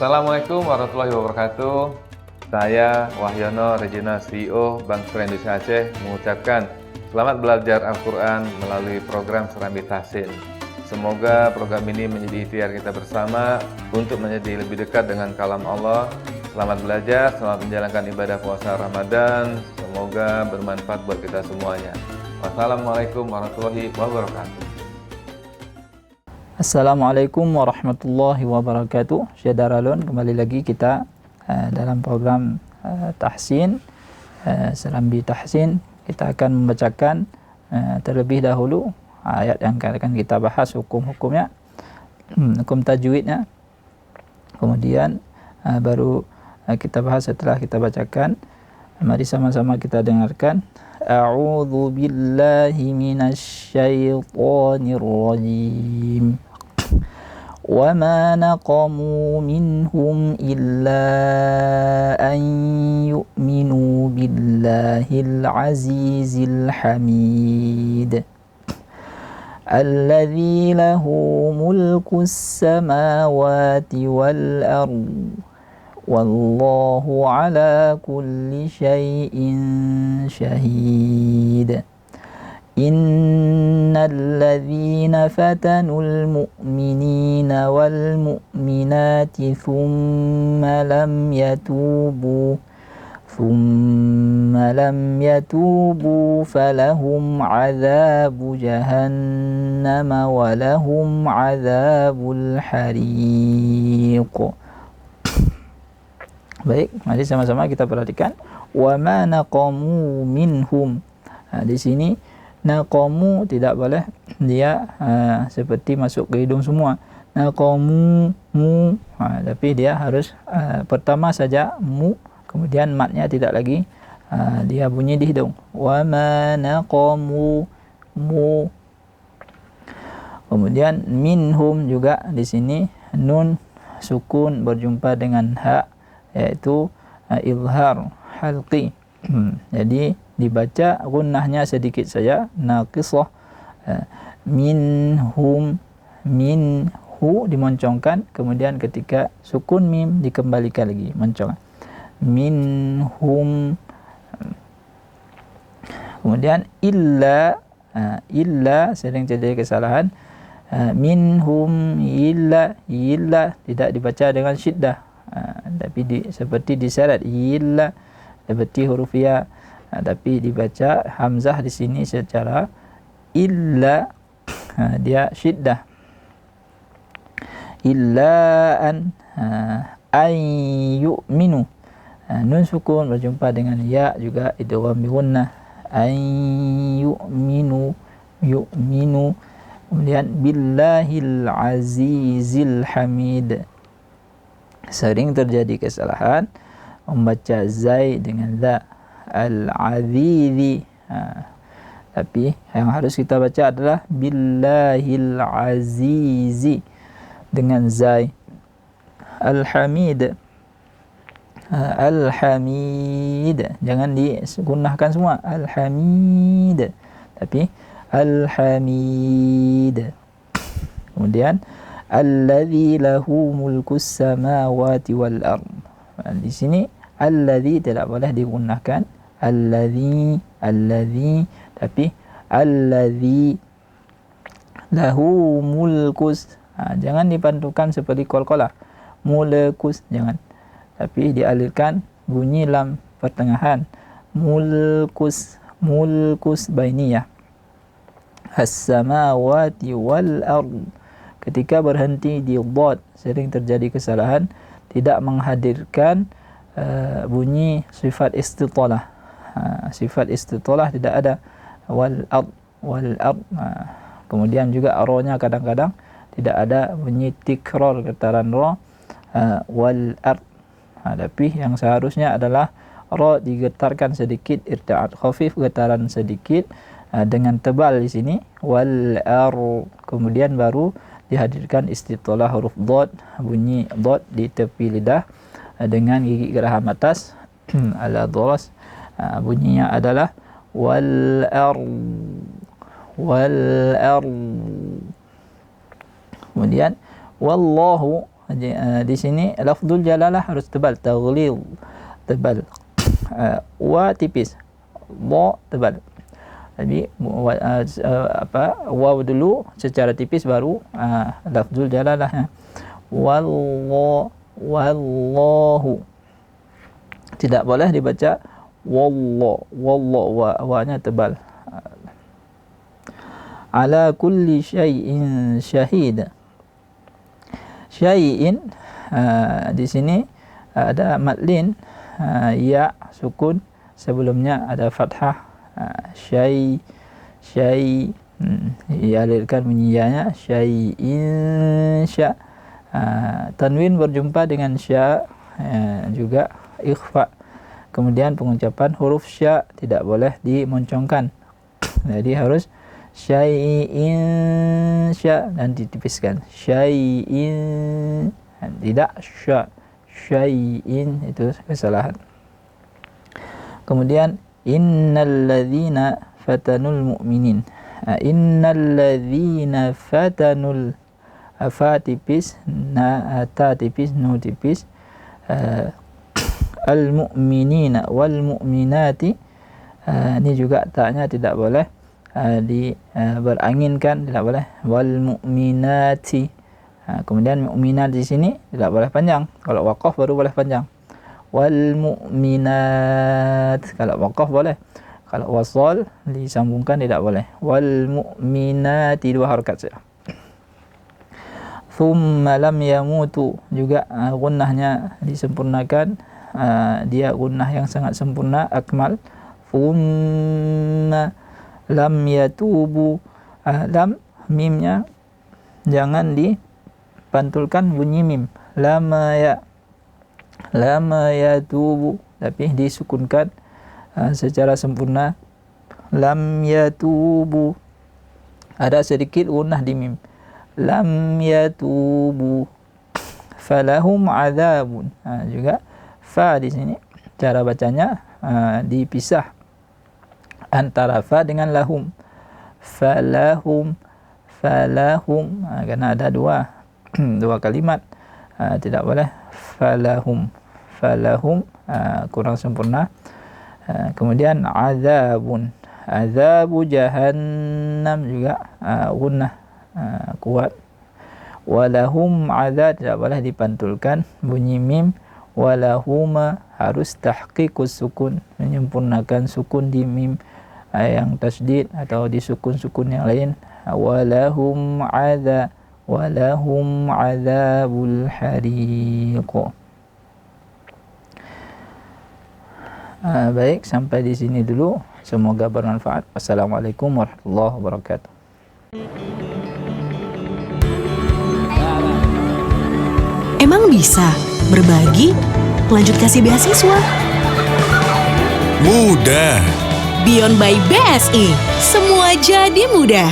Assalamualaikum warahmatullahi wabarakatuh. Saya Wahyono Regina, CEO Bank Syariah Indonesia Aceh, mengucapkan selamat belajar Al-Quran melalui program Serambi Tahsin. Semoga program ini menjadi ikhtiar kita bersama untuk menjadi lebih dekat dengan kalam Allah. Selamat belajar, selamat menjalankan ibadah puasa Ramadan. Semoga bermanfaat buat kita semuanya. Wassalamualaikum warahmatullahi wabarakatuh. Assalamualaikum warahmatullahi wabarakatuh. Syederalun, kembali lagi kita dalam program Tahsin, Serambi Tahsin. Kita akan membacakan terlebih dahulu ayat yang akan kita bahas, hukum-hukumnya, hukum tajwidnya. Kemudian baru kita bahas setelah kita bacakan. Mari sama-sama kita dengarkan. A'udzu billahi minasyaitonir rajim. Wa ma naqamu minhum illa an yu'minu billahil azizil hamid. Alladzi lahu mulkus samawati wal ardh. Wallahu ala kulli syai'in syahid. Innal ladzina fatanul mu'minina wal mu'minati thumma lam yatubu falahum adzabu jahannam wa lahum adzabul hariq. Baik, mari sama-sama kita perhatikan. Wa ma naqamu minhum. Di sini naqamu tidak boleh dia seperti masuk ke hidung semua. Naqamu mu, tapi dia harus pertama saja mu, kemudian matnya tidak lagi dia bunyi di hidung. Wa ma naqamu mu. Kemudian minhum juga di sini nun sukun berjumpa dengan ha, yaitu izhar halqi. Jadi dibaca gunnahnya sedikit saja, naqisah. Minhum, minhu dimoncongkan, kemudian ketika sukun mim dikembalikan lagi moncong. Minhum. Kemudian illa sering terjadi kesalahan. Minhum illa tidak dibaca dengan syiddah, tapi seperti diseret illa seperti huruf ya, tapi dibaca hamzah di sini secara illa, dia syiddah. Illa an yu'minu, nun sukun berjumpa dengan ya juga idgham bi gunnah. Yu'minu. Kemudian billahil azizil hamid. Sering terjadi kesalahan membaca zai dengan za, al-azizi. Tapi yang harus kita baca adalah billahil azizi dengan zai. Al-hamid. Al-hamid, jangan digunakan semua al-hamid, tapi al-hamid. Kemudian alladzi lahu mulkus samawati wal ardh. Di sini alladzi tidak boleh digunakan alladzi, tapi alladzi lahu mulkus. Jangan dipantukan seperti qalqalah mulkus, jangan, tapi dialirkan bunyi lam pertengahan. Mulkus bainiyah. As-samawati wal ardh. Ketika berhenti di dhad sering terjadi kesalahan, tidak menghadirkan bunyi sifat istitalah. Sifat istitalah tidak ada. Wal ard. Kemudian juga ra-nya kadang-kadang tidak ada bunyi tikrar getaran ra, wal ard. Tapi yang seharusnya adalah ra digetarkan sedikit, irta'at khafif, getaran sedikit dengan tebal di sini, wal ard. Kemudian baru dihadirkan istitalah huruf dhad, bunyi dhad di tepi lidah dengan gigi geraham atas ala dharas. Bunyinya adalah wal ard. Kemudian wallahu, di sini lafzul jalalah harus tebal, taghlidh tebal, wa tipis, dha tebal. Jadi waw dulu secara tipis baru lafzul jalalah. Wallahu tidak boleh dibaca wallah, wa-nya tebal. Ala kulli syai'in syahid. Syai'in di sini ada madlin, ya sukun, sebelumnya ada fathah, dialirkan bunyi ya-nya, syai'in sya. Tanwin berjumpa dengan sya, juga ikhfa. Kemudian pengucapan huruf sya tidak boleh dimoncongkan. Jadi harus syai'in sya dan ditipiskan. Syai'in, tidak sya. Syai'in itu kesalahan. Kemudian innal ladzina fatanul mu'minin. Innal ladzina fatanul, fa tipis, ta tipis, nu tipis, al mu'minina wal mu'minati, ini juga taknya tidak boleh beranginkan, tidak boleh, wal mu'minati. Kemudian mu'minat di sini tidak boleh panjang, kalau waqaf baru boleh panjang. Wal mu'minat, kalau waqaf boleh, kalau wasal disambungkan tidak boleh. Wal mu'minati, dua harakat saja. Thumma lam yamutu, juga gunnahnya disempurnakan, dia gunnah yang sangat sempurna, akmal. Thumma lam yatubu, lam mimnya jangan dipantulkan bunyi mim, lama yatubu, tapi disukunkan secara sempurna, lam yatubu. Ada sedikit gunnah di mim, lam yatubu. Falahum adzabun, juga fa di sini cara bacanya dipisah antara fa dengan lahum. Falahum, karena ada dua kalimat, tidak boleh falahum, kurang sempurna. Kemudian azabun, azabu jahannam, juga gunnah kuat. Walahum azab, tidak boleh dipantulkan bunyi mim. Walahuma harus tahqiqus sukun, menyempurnakan sukun di mim yang tasdid atau di sukun-sukun yang lain. Walahum azabul hariq. Baik, sampai di sini dulu. Semoga bermanfaat. Wassalamualaikum warahmatullahi wabarakatuh. Emang bisa berbagi, lanjut kasih beasiswa? Mudah. Beyond by BSI, semua jadi mudah.